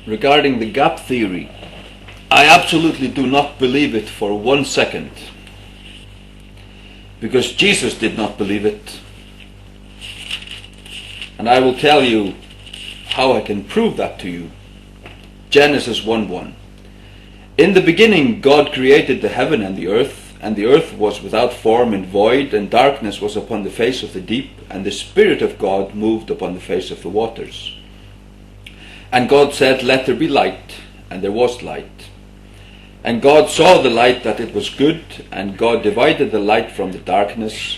regarding the gap theory, I absolutely do not believe it for 1 second, because Jesus did not believe it. And I will tell you how I can prove that to you. Genesis 1:1. In the beginning God created the heaven and the earth was without form and void, and darkness was upon the face of the deep, and the Spirit of God moved upon the face of the waters. And God said, "Let there be light," and there was light. And God saw the light that it was good, and God divided the light from the darkness.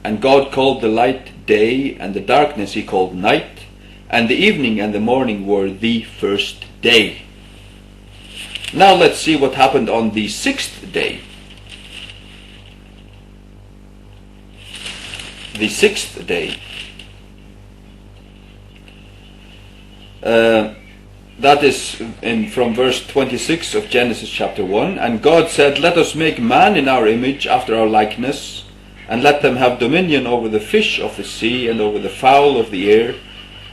And God called the light day, and the darkness he called night, and the evening and the morning were the first day. Now let's see what happened on the sixth day. The sixth day. That is from verse 26 of Genesis chapter 1. And God said, "Let us make man in our image, after our likeness, and let them have dominion over the fish of the sea, and over the fowl of the air,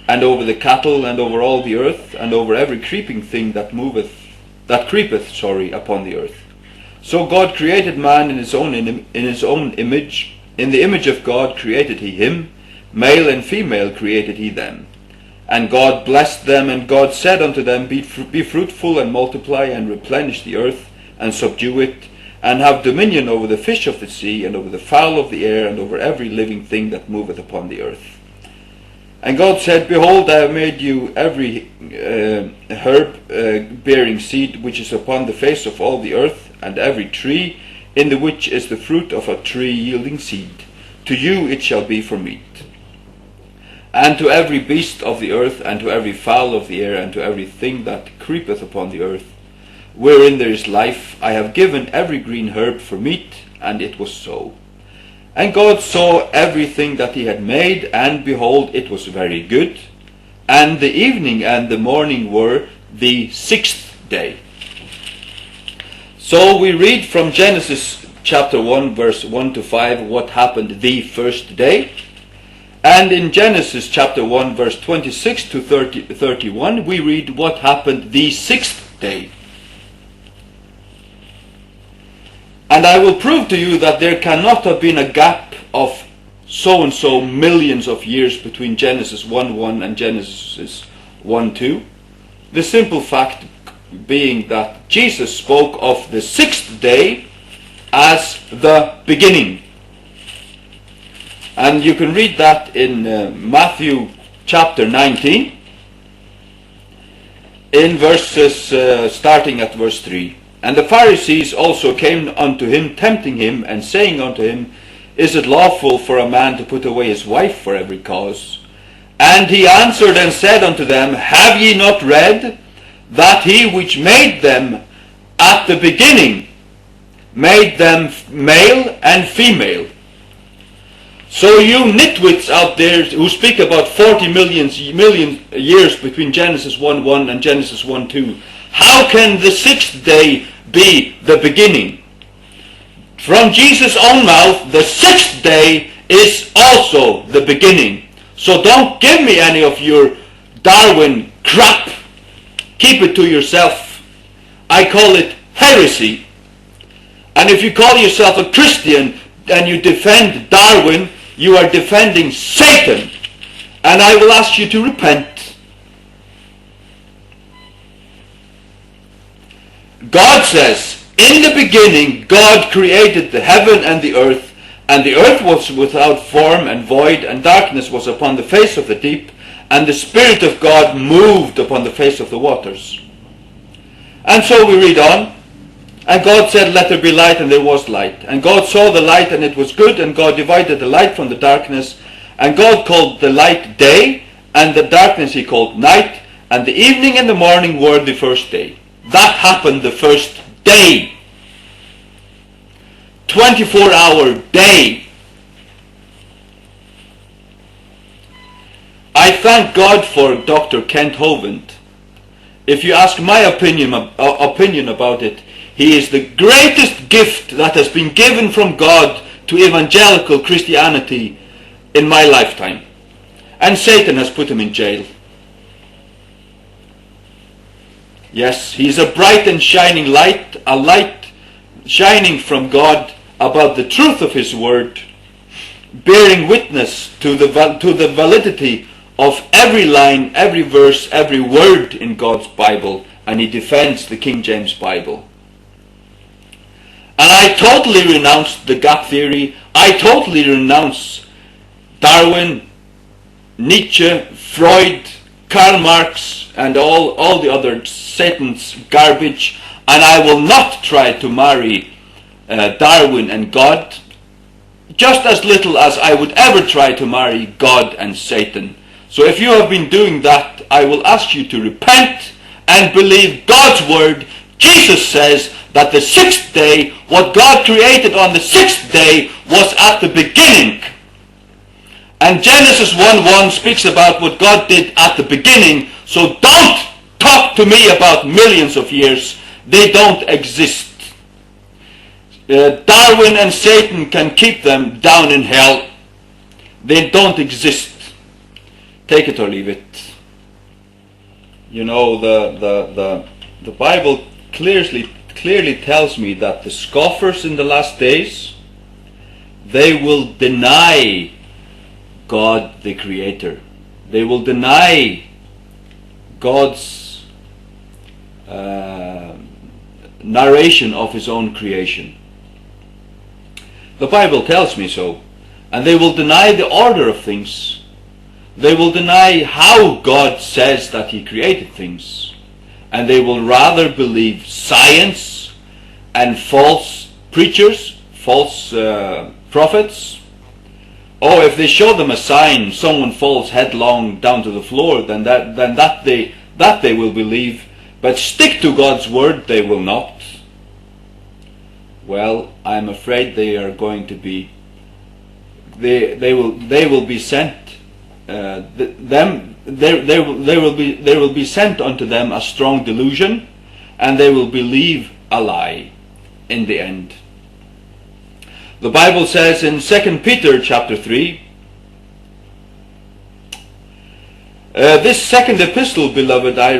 and over the cattle, and over all the earth, and over every creeping thing that creepeth upon the earth." So God created man in his own image. In the image of God created he him, male and female created he them. And God blessed them, and God said unto them, Be fruitful and multiply, and replenish the earth, and subdue it, and have dominion over the fish of the sea, and over the fowl of the air, and over every living thing that moveth upon the earth. And God said, Behold, I have made you every herb bearing seed which is upon the face of all the earth, and every tree in the which is the fruit of a tree yielding seed. To you it shall be for meat. And to every beast of the earth, and to every fowl of the air, and to every thing that creepeth upon the earth, wherein there is life, I have given every green herb for meat. And it was so. And God saw everything that he had made, and behold, it was very good. And the evening and the morning were the sixth day. So we read from Genesis chapter 1 verse 1 to 5 what happened the first day. And in Genesis chapter 1 verse 26 to 31 we read what happened the sixth day. And I will prove to you that there cannot have been a gap of so and so millions of years between Genesis 1:1 and Genesis 1:2. The simple fact being that Jesus spoke of the sixth day as the beginning. And you can read that in Matthew chapter 19, in verses starting at verse 3. And the Pharisees also came unto him, tempting him, and saying unto him, Is it lawful for a man to put away his wife for every cause? And he answered and said unto them, Have ye not read that he which made them at the beginning made them male and female? So you nitwits out there who speak about 40 million years between Genesis 1:1 and Genesis 1:2, how can the sixth day be the beginning? From Jesus' own mouth, the sixth day is also the beginning. So don't give me any of your Darwin crap. Keep it to yourself. I call it heresy. And if you call yourself a Christian and you defend Darwin, you are defending Satan. And I will ask you to repent. God says, in the beginning God created the heaven and the earth was without form and void, and darkness was upon the face of the deep, and the Spirit of God moved upon the face of the waters. And so we read on. And God said, Let there be light, and there was light. And God saw the light, and it was good, and God divided the light from the darkness. And God called the light day, and the darkness he called night. And the evening and the morning were the first day. That happened the first day. 24-hour day. I thank God for Dr. Kent Hovind. If you ask my opinion about it, he is the greatest gift that has been given from God to evangelical Christianity in my lifetime. And Satan has put him in jail. Yes, he is a bright and shining light, a light shining from God about the truth of his word, bearing witness to the validity of every line, every verse, every word in God's Bible, and he defends the King James Bible. And I totally renounce the gap theory. I totally renounce Darwin, Nietzsche, Freud, Karl Marx, and all the other Satan's garbage, and I will not try to marry Darwin and God, just as little as I would ever try to marry God and Satan. So if you have been doing that, I will ask you to repent and believe God's word. Jesus says that the sixth day, what God created on the sixth day, was at the beginning. And Genesis 1:1 speaks about what God did at the beginning. So don't talk to me about millions of years. They don't exist. Darwin and Satan can keep them down in hell. They don't exist. Take it or leave it. You know, the Bible clearly tells me that the scoffers in the last days, they will deny God the Creator. They will deny God's narration of his own creation. The Bible tells me so. And they will deny the order of things. They will deny how God says that he created things. And they will rather believe science and false preachers, false prophets. Oh, if they show them a sign, someone falls headlong down to the floor, then that they will believe. But stick to God's word, they will not. Well, I'm afraid they are going to be. They will be sent. There will be sent unto them a strong delusion, and they will believe a lie in the end. The Bible says in 2 Peter chapter 3, this second epistle, beloved, I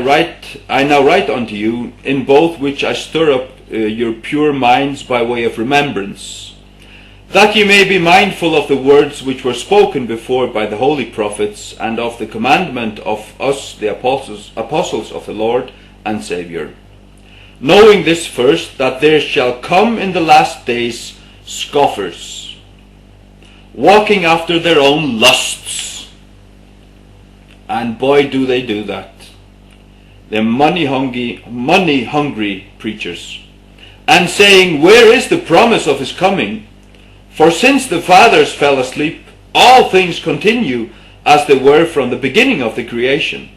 now write unto you, in both which I stir up your pure minds by way of remembrance, that ye may be mindful of the words which were spoken before by the holy prophets, and of the commandment of us, the apostles of the Lord and Saviour. Knowing this first, that there shall come in the last days scoffers, walking after their own lusts. And boy, do they do that. They're money-hungry preachers. And saying, where is the promise of his coming? For since the fathers fell asleep, all things continue as they were from the beginning of the creation.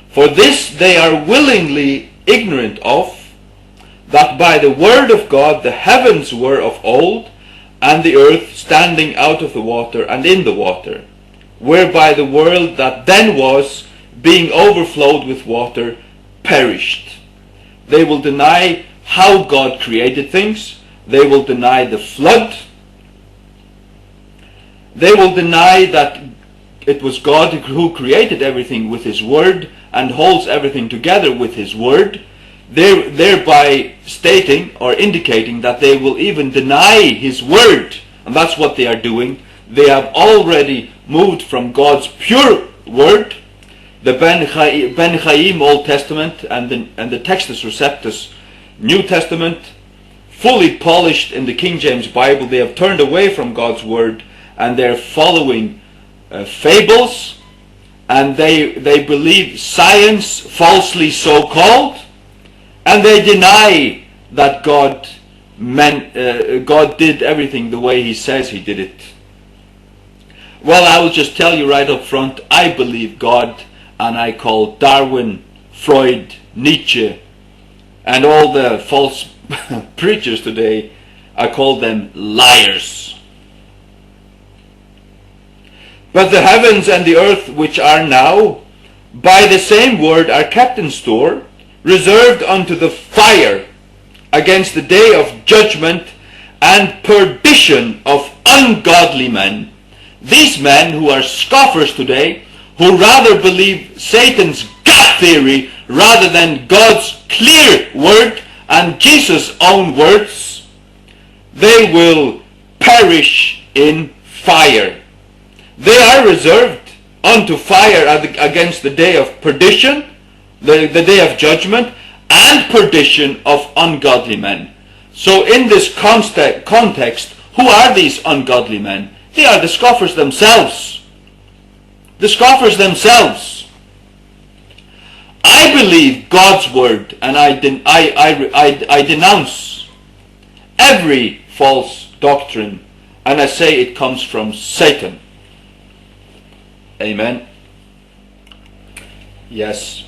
For this they are willingly ignorant of, that by the word of God the heavens were of old, and the earth standing out of the water and in the water, whereby the world that then was, being overflowed with water, perished. They will deny how God created things. They will deny the flood. They will deny that it was God who created everything with his word and holds everything together with his word, thereby stating or indicating that they will even deny his word. And that's what they are doing. They have already moved from God's pure word, the Ben Chaim Old Testament and the Textus Receptus New Testament, fully polished in the King James Bible. They have turned away from God's word, and they're following fables, and they believe science, falsely so called, and they deny that God did everything the way he says he did it. Well, I will just tell you right up front, I believe God, and I call Darwin, Freud, Nietzsche, and all the false preachers today, I call them liars. But the heavens and the earth which are now, by the same word are kept in store, reserved unto the fire, against the day of judgment and perdition of ungodly men. These men who are scoffers today, who rather believe Satan's God theory rather than God's clear word and Jesus' own words, they will perish in fire. They are reserved unto fire against the day of perdition, the day of judgment, and perdition of ungodly men. So in this context, who are these ungodly men? They are the scoffers themselves. The scoffers themselves. I believe God's word, and I denounce every false doctrine, and I say it comes from Satan. Amen. Yes.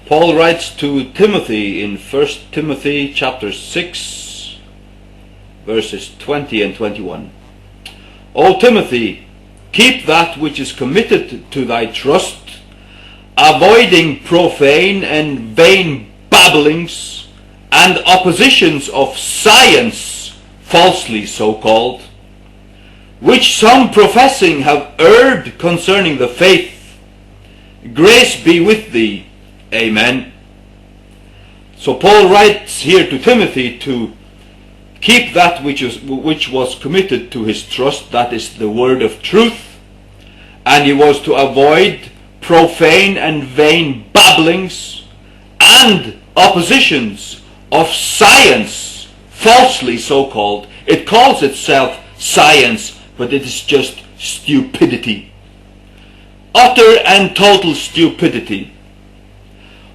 Paul writes to Timothy in 1 Timothy chapter 6, verses 20 and 21. O Timothy, keep that which is committed to thy trust, avoiding profane and vain babblings and oppositions of science, falsely so called, which some professing have erred concerning the faith. Grace be with thee. Amen. So Paul writes here to Timothy to keep that which was committed to his trust, that is the word of truth, and he was to avoid profane and vain babblings and oppositions of science, falsely so called. It calls itself science, but it is just stupidity. Utter and total stupidity.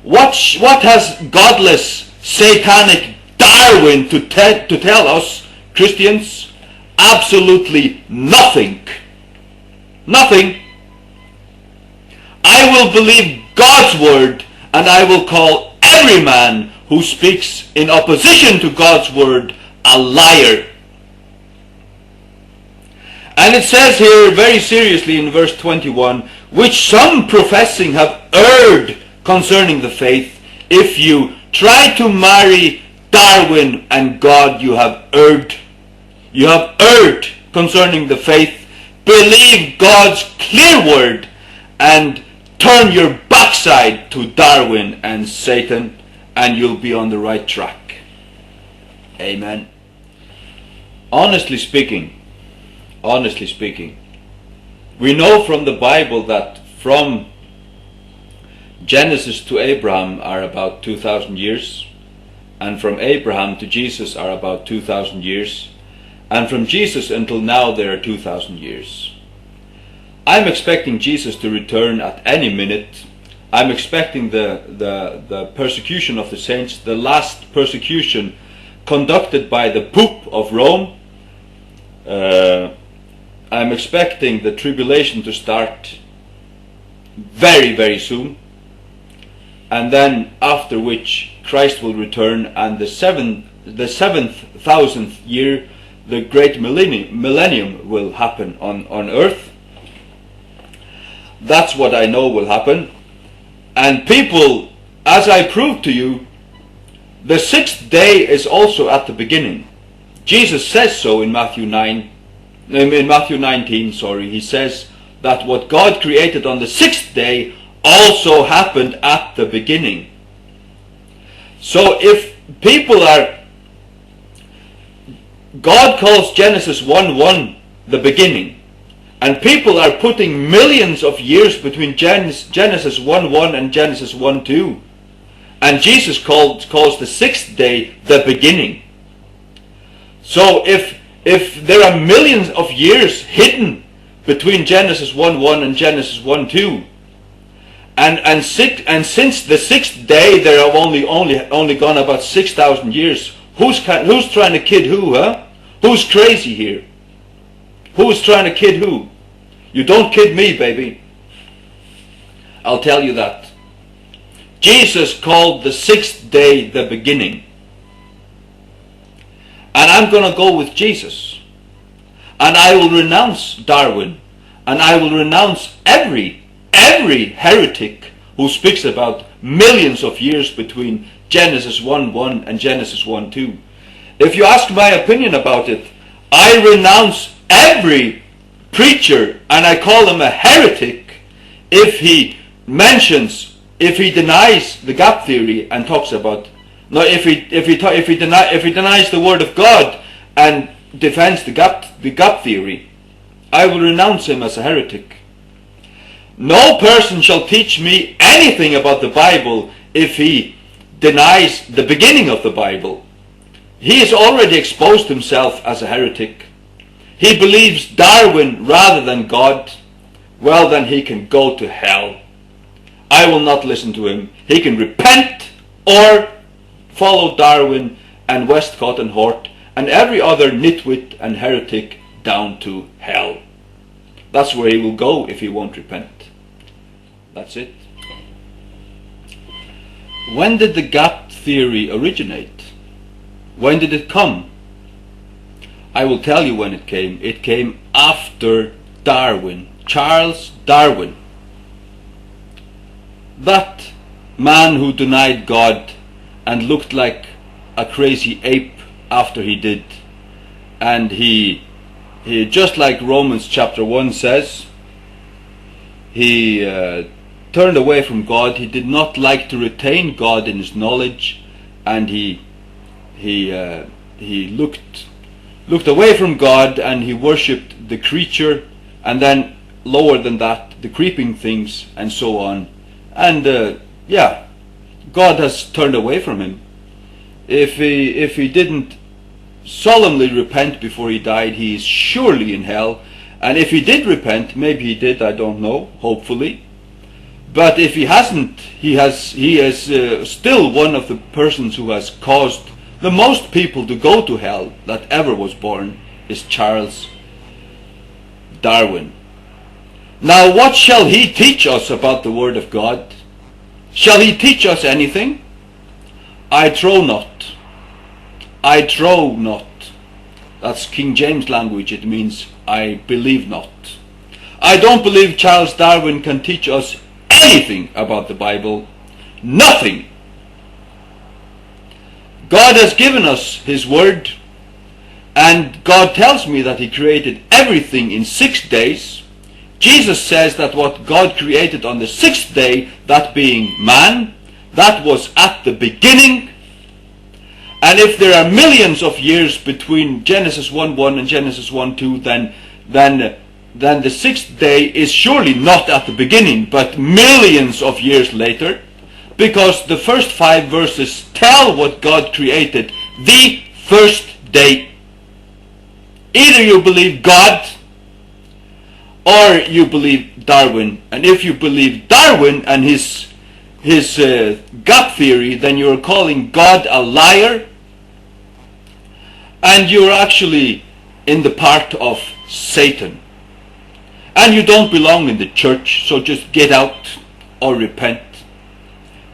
What has godless, satanic Darwin to tell us, Christians? Absolutely nothing. Nothing. I will believe God's word, and I will call every man who speaks in opposition to God's word a liar. And it says here very seriously in verse 21, which some professing have erred concerning the faith. If you try to marry Darwin and God, you have erred. You have erred concerning the faith. Believe God's clear word and turn your backside to Darwin and Satan, and you'll be on the right track. Amen. Honestly speaking, we know from the Bible that from Genesis to Abraham are about 2,000 years, and from Abraham to Jesus are about 2,000 years, and from Jesus until now there are 2,000 years. I'm expecting Jesus to return at any minute. I'm expecting the persecution of the saints, the last persecution conducted by the Pope of Rome. I'm expecting the tribulation to start very, very soon. And then after which Christ will return, and the 7,000th year, the great millennium will happen on earth. That's what I know will happen. And people, as I proved to you, the sixth day is also at the beginning. Jesus says so in Matthew 19, he says that what God created on the sixth day also happened at the beginning. So if people are, God calls Genesis 1:1 the beginning, and people are putting millions of years between Genesis 1:1 and Genesis 1:2, and Jesus calls the sixth day the beginning. So if there are millions of years hidden between Genesis 1:1 and Genesis 1:2, and since the sixth day there have only gone about 6,000 years. Who's trying to kid who, huh? Who's crazy here? Who's trying to kid who? You don't kid me, baby. I'll tell you that. Jesus called the sixth day the beginning. And I'm going to go with Jesus. And I will renounce Darwin. And I will renounce every heretic who speaks about millions of years between Genesis 1:1 and Genesis 1:2. If you ask my opinion about it, I renounce every preacher and I call him a heretic if he mentions, if he denies the gap theory and talks about, no, if he denies the word of God and defends the gap theory, I will renounce him as a heretic. No person shall teach me anything about the Bible if he denies the beginning of the Bible. He has already exposed himself as a heretic. He believes Darwin rather than God. Well, then he can go to hell. I will not listen to him. He can repent or follow Darwin and Westcott and Hort and every other nitwit and heretic down to hell. That's where he will go if he won't repent. That's it. When did the gap theory originate? When did it come? I will tell you when it came. It came after Darwin, Charles Darwin. That man who denied God and looked like a crazy ape after he did. And he just like Romans chapter 1 says, he turned away from God. He did not like to retain God in his knowledge, and he looked away from God, and he worshipped the creature, and then lower than that, the creeping things, and so on. And God has turned away from him. If he didn't solemnly repent before he died, he is surely in hell. And if he did repent, maybe he did, I don't know, hopefully. But if he hasn't, he is still one of the persons who has caused the most people to go to hell that ever was born, is Charles Darwin. Now what shall he teach us about the Word of God? Shall he teach us anything? I trow not. I trow not. That's King James language. It means I believe not. I don't believe Charles Darwin can teach us anything about the Bible. Nothing. God has given us His Word, and God tells me that He created everything in 6 days. Jesus says that what God created on the 6th day, that being man, that was at the beginning. And if there are millions of years between Genesis 1:1 and Genesis 1:2, then the 6th day is surely not at the beginning, but millions of years later, because the first 5 verses tell what God created the first day. Either you believe God or you believe Darwin. And if you believe Darwin and his gap theory, then you're calling God a liar, and you're actually in the part of Satan. And you don't belong in the church, so just get out or repent.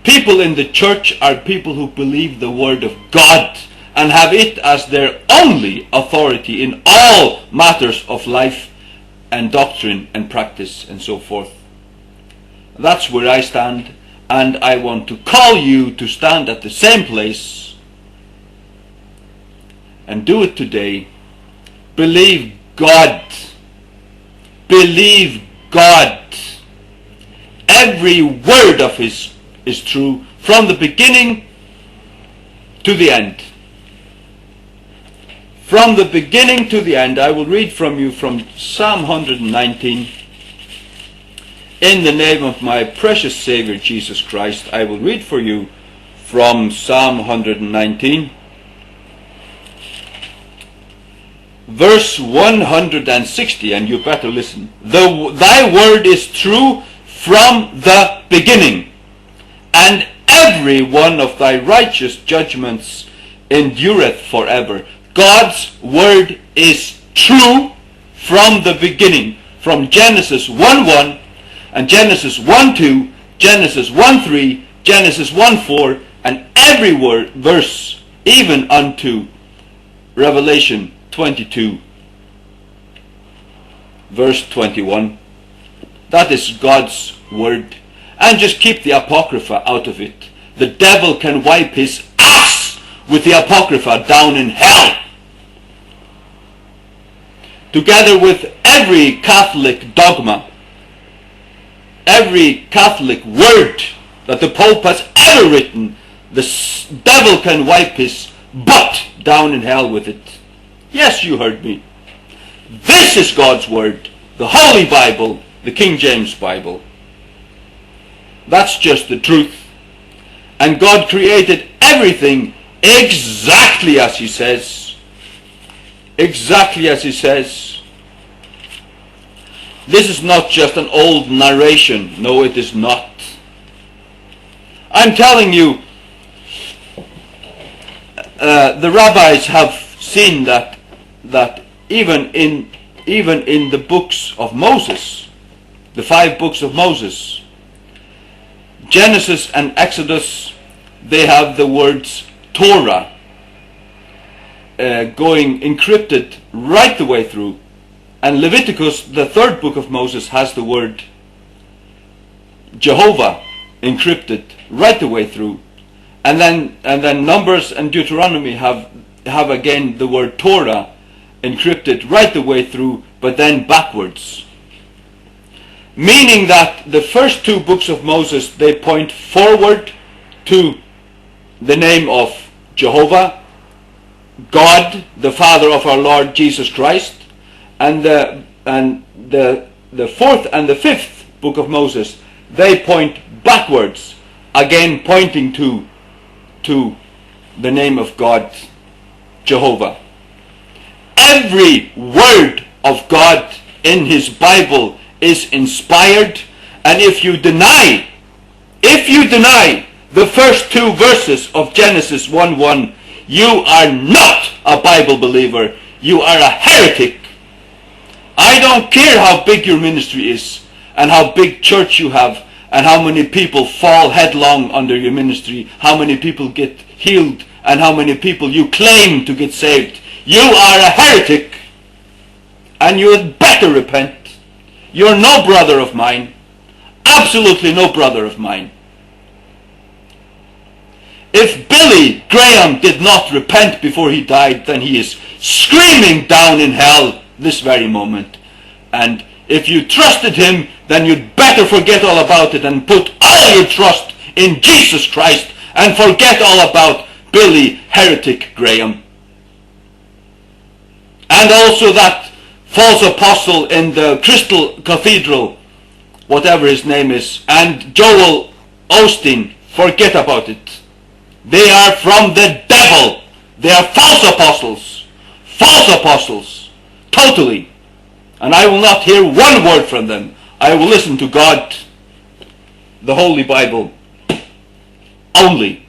People in the church are people who believe the Word of God and have it as their only authority in all matters of life and doctrine and practice and so forth. That's where I stand, and I want to call you to stand at the same place and do it today. Believe God. Believe God. Every word of His is true from the beginning to the end. From the beginning to the end. I will read from you from Psalm 119. In the name of my precious Savior Jesus Christ, I will read for you from Psalm 119. Verse 160, and you better listen. Thy word is true from the beginning, and every one of thy righteous judgments endureth forever. God's word is true from the beginning, from Genesis 1:1 and Genesis 1:2, Genesis 1:3, Genesis 1:4, and every verse, even unto Revelation 22, verse 21. That is God's word. And just keep the Apocrypha out of it. The devil can wipe his ass with the Apocrypha down in hell, together with every Catholic dogma, every Catholic word that the Pope has ever written, the devil can wipe his butt down in hell with it. Yes, you heard me. This is God's word, the Holy Bible, the King James Bible. That's just the truth. And God created everything exactly as He says. Exactly as He says. This is not just an old narration. No, it is not. I'm telling you, the rabbis have seen that even in the books of Moses, the 5 books of Moses, Genesis and Exodus, they have the words Torah going encrypted right the way through. And Leviticus, the 3rd book of Moses, has the word Jehovah encrypted right the way through. And then Numbers and Deuteronomy have again the word Torah encrypted right the way through, but then backwards. Meaning that the first 2 books of Moses, they point forward to the name of Jehovah, God, the Father of our Lord Jesus Christ, and the 4th and the 5th book of Moses, they point backwards, again pointing to the name of God, Jehovah. Every word of God in His Bible is inspired, and if you deny the first 2 verses of Genesis 1:1, you are not a Bible believer. You are a heretic. I don't care how big your ministry is, and how big church you have, and how many people fall headlong under your ministry, how many people get healed, and how many people you claim to get saved. You are a heretic, and you had better repent. You're no brother of mine. Absolutely no brother of mine. If Billy Graham did not repent before he died, then he is screaming down in hell this very moment. And if you trusted him, then you'd better forget all about it and put all your trust in Jesus Christ and forget all about Billy Heretic Graham. And also that false apostle in the Crystal Cathedral, whatever his name is, and Joel Osteen, forget about it. They are from the devil. They are false apostles. False apostles. Totally. And I will not hear one word from them. I will listen to God, the Holy Bible, only.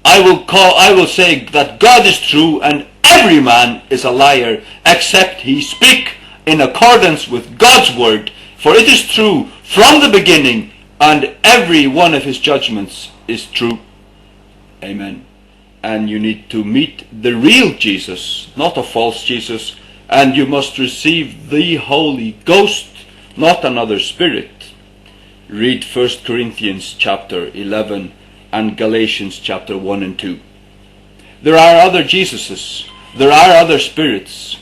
I will say that God is true and every man is a liar, except he speak in accordance with God's word. For it is true from the beginning, and every one of his judgments is true. Amen. And you need to meet the real Jesus, not a false Jesus. And you must receive the Holy Ghost, not another spirit. Read 1 Corinthians chapter 11 and Galatians chapter 1 and 2. There are other Jesuses. There are other spirits.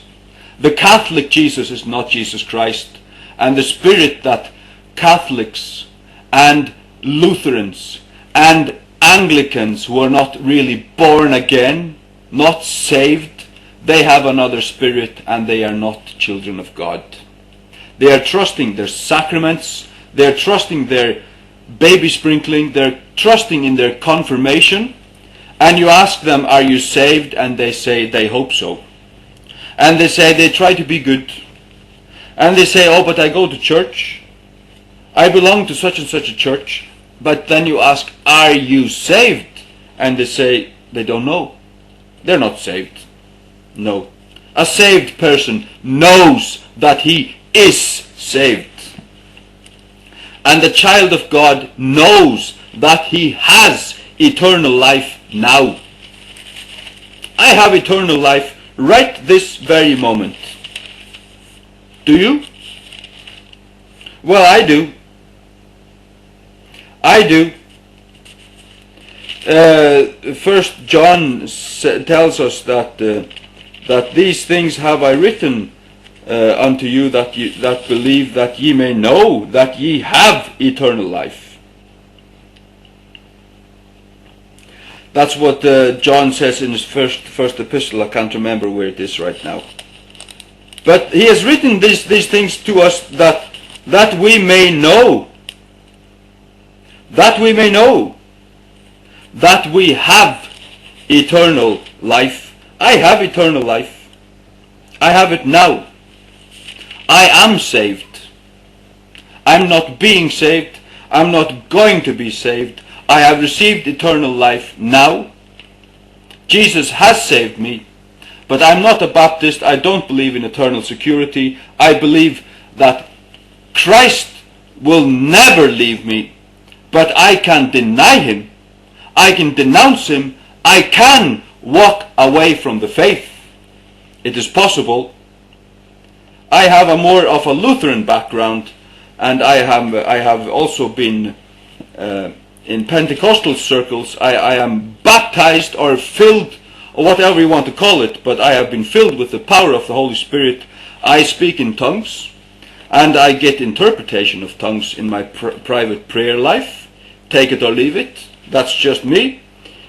The Catholic Jesus is not Jesus Christ. And the spirit that Catholics and Lutherans and Anglicans who are not really born again, not saved, they have another spirit and they are not children of God. They are trusting their sacraments, they are trusting their baby sprinkling, they are trusting in their confirmation, and you ask them, are you saved? And they say they hope so. And they say they try to be good. And they say, oh, but I go to church. I belong to such and such a church. But then you ask, are you saved? And they say, they don't know. They're not saved. No. A saved person knows that he is saved. And the child of God knows that he has eternal life now. I have eternal life right this very moment. Do you? Well, I do. I do. 1 John tells us that these things have I written unto you that believe, that ye may know that ye have eternal life. That's what John says in his first epistle. I can't remember where it is right now. But he has written these things to us that we may know. That we may know that we have eternal life. I have eternal life. I have it now. I am saved. I'm not being saved. I'm not going to be saved. I have received eternal life now. Jesus has saved me. But I'm not a Baptist. I don't believe in eternal security. I believe that Christ will never leave me. But I can deny him. I can denounce him. I can walk away from the faith. It is possible. I have a more of a Lutheran background, and I have also been in Pentecostal circles. I am baptized or filled, or whatever you want to call it, but I have been filled with the power of the Holy Spirit. I speak in tongues, and I get interpretation of tongues in my private prayer life. Take it or leave it. That's just me.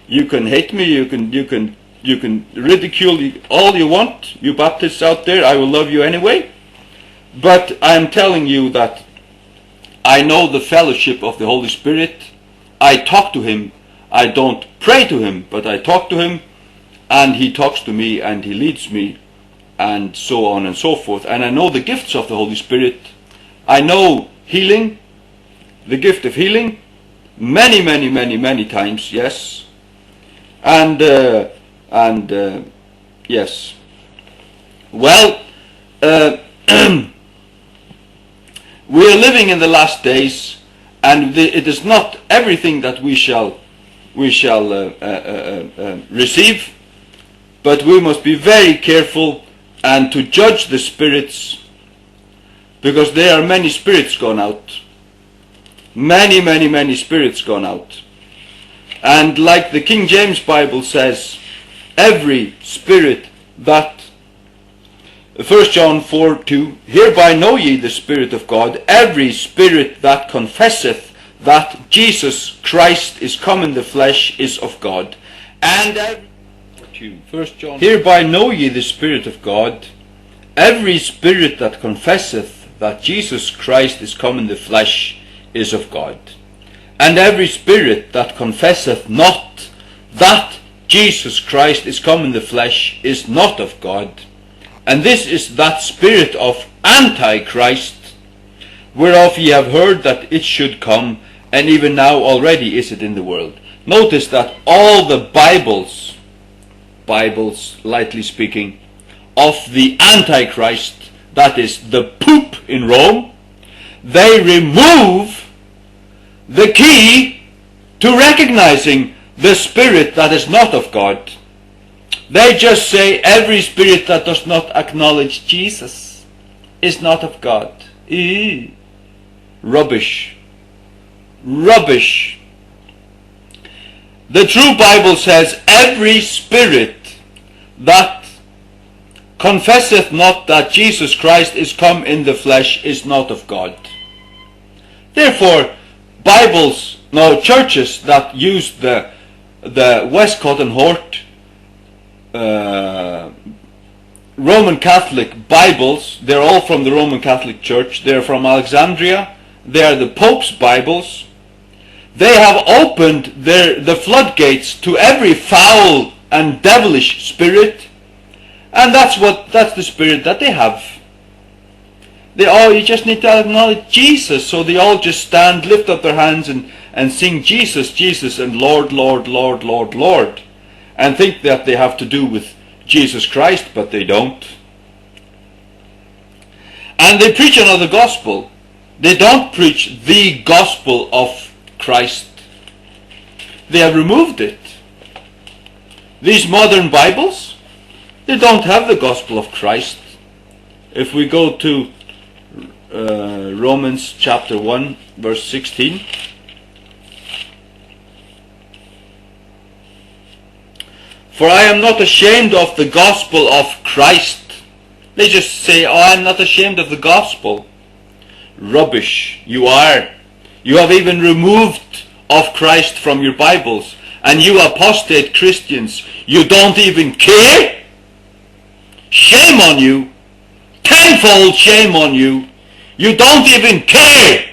You can hate me. You can ridicule all you want. You Baptists out there, I will love you anyway. But I am telling you that I know the fellowship of the Holy Spirit. I talk to him. I don't pray to him, but I talk to him, and he talks to me, and he leads me, and so on and so forth. And I know the gifts of the Holy Spirit. I know healing, the gift of healing, many times, yes. And yes. Well, we are living in the last days, and it is not everything that we shall receive, but we must be very careful and to judge the spirits, because there are many spirits gone out. Many spirits gone out. And like the King James Bible says, every spirit that, 1 John 4:2, hereby know ye the Spirit of God, every spirit that confesseth that Jesus Christ is come in the flesh is of God. And hereby know ye the Spirit of God, every spirit that confesseth that Jesus Christ is come in the flesh is of God. And every spirit that confesseth not that Jesus Christ is come in the flesh is not of God. And this is that spirit of Antichrist, whereof ye have heard that it should come, and even now already is it in the world. Notice that all the Bibles, lightly speaking, of the Antichrist, that is the Pope in Rome, they remove the key to recognizing the spirit that is not of God. They just say every spirit that does not acknowledge Jesus is not of God. Rubbish. Rubbish. The true Bible says every spirit that confesseth not that Jesus Christ is come in the flesh is not of God. Therefore, churches that use the Westcott and Hort Roman Catholic Bibles, they're all from the Roman Catholic Church, they're from Alexandria, they are the Pope's Bibles. They have opened the floodgates to every foul and devilish spirit, and that's the spirit that they have. You just need to acknowledge Jesus, so they all just stand, lift up their hands and sing Jesus, Jesus, and Lord, Lord, Lord, Lord, Lord, and think that they have to do with Jesus Christ, but they don't. And they preach another gospel. They don't preach the gospel of Christ. They have removed it. These modern Bibles, they don't have the gospel of Christ. If we go to Romans chapter 1 verse 16, for I am not ashamed of the gospel of Christ. They just say, oh, I'm not ashamed of the gospel. Rubbish, you are. You have even removed of Christ from your Bibles. And you apostate Christians, you don't even care? Shame on you. Tenfold shame on you. You don't even care.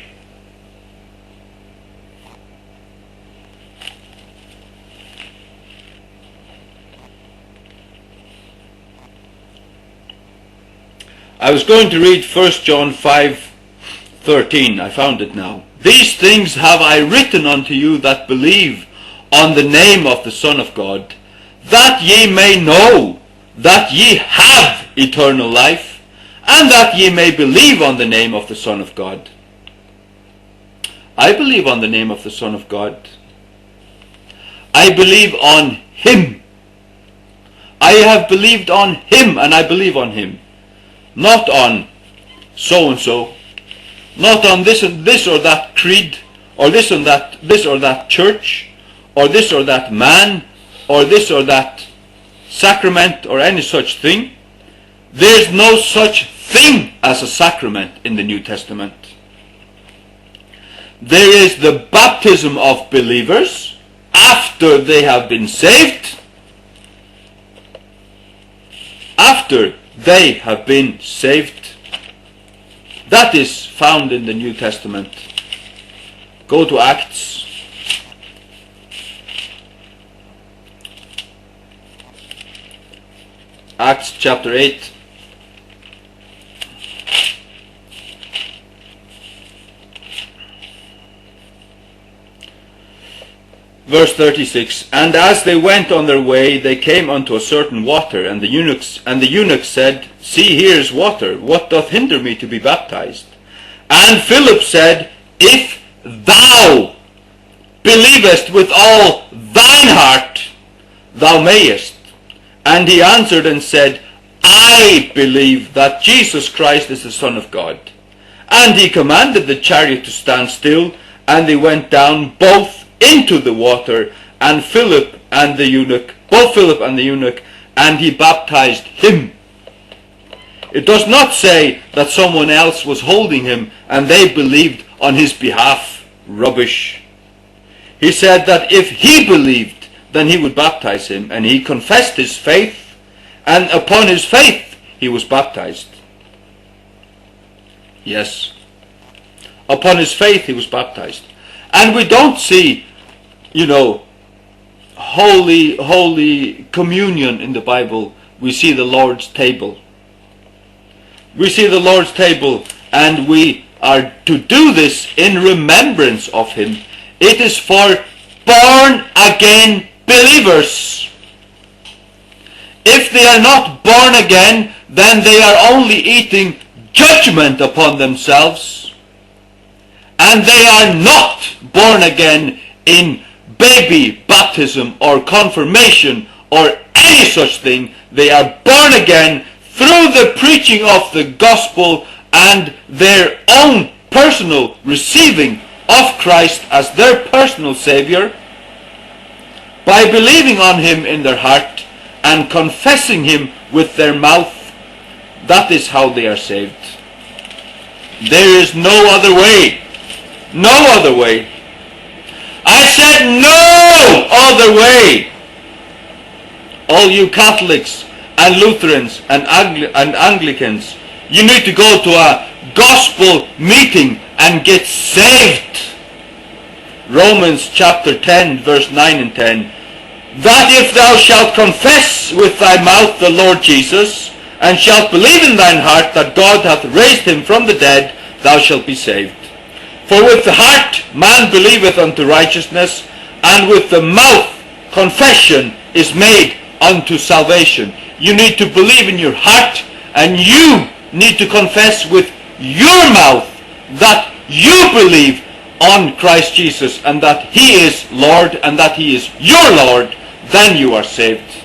I was going to read 1 John 5:13. I found it now. These things have I written unto you that believe on the name of the Son of God, that ye may know that ye have eternal life, and that ye may believe on the name of the Son of God. I believe on the name of the Son of God. I believe on Him. I have believed on Him, and I believe on Him. Not on so-and-so. Not on this or that creed, or this or that church, or this or that man, or this or that sacrament, or any such thing. There's no such thing as a sacrament in the New Testament. There is the baptism of believers after they have been saved. After they have been saved. That is found in the New Testament. Go to Acts. Acts chapter 8. Verse 36. And as they went on their way, they came unto a certain water, and the eunuch said, See, here is water. What doth hinder me to be baptized? And Philip said, If thou believest with all thine heart, thou mayest. And he answered and said, I believe that Jesus Christ is the Son of God. And he commanded the chariot to stand still, and they went down both into the water, and both Philip and the eunuch, and he baptized him. It does not say that someone else was holding him and they believed on his behalf. Rubbish. He said that if he believed, then he would baptize him, and he confessed his faith, and upon his faith he was baptized. Yes. Upon his faith he was baptized. And we don't see, holy communion in the Bible. We see the Lord's table. We see the Lord's table, and we are to do this in remembrance of Him. It is for born again believers. If they are not born again, then they are only eating judgment upon themselves. And they are not born again in baby baptism or confirmation or any such thing. They are born again through the preaching of the gospel and their own personal receiving of Christ as their personal Savior, by believing on Him in their heart and confessing Him with their mouth. That is how they are saved. There is no other way. No other way. I said no other way. All you Catholics and Lutherans and Anglicans, you need to go to a gospel meeting and get saved. Romans chapter 10 verse 9 and 10. That if thou shalt confess with thy mouth the Lord Jesus, and shalt believe in thine heart that God hath raised him from the dead, thou shalt be saved. For with the heart man believeth unto righteousness, and with the mouth confession is made unto salvation. You need to believe in your heart, and you need to confess with your mouth that you believe on Christ Jesus, and that He is Lord, and that He is your Lord. Then you are saved.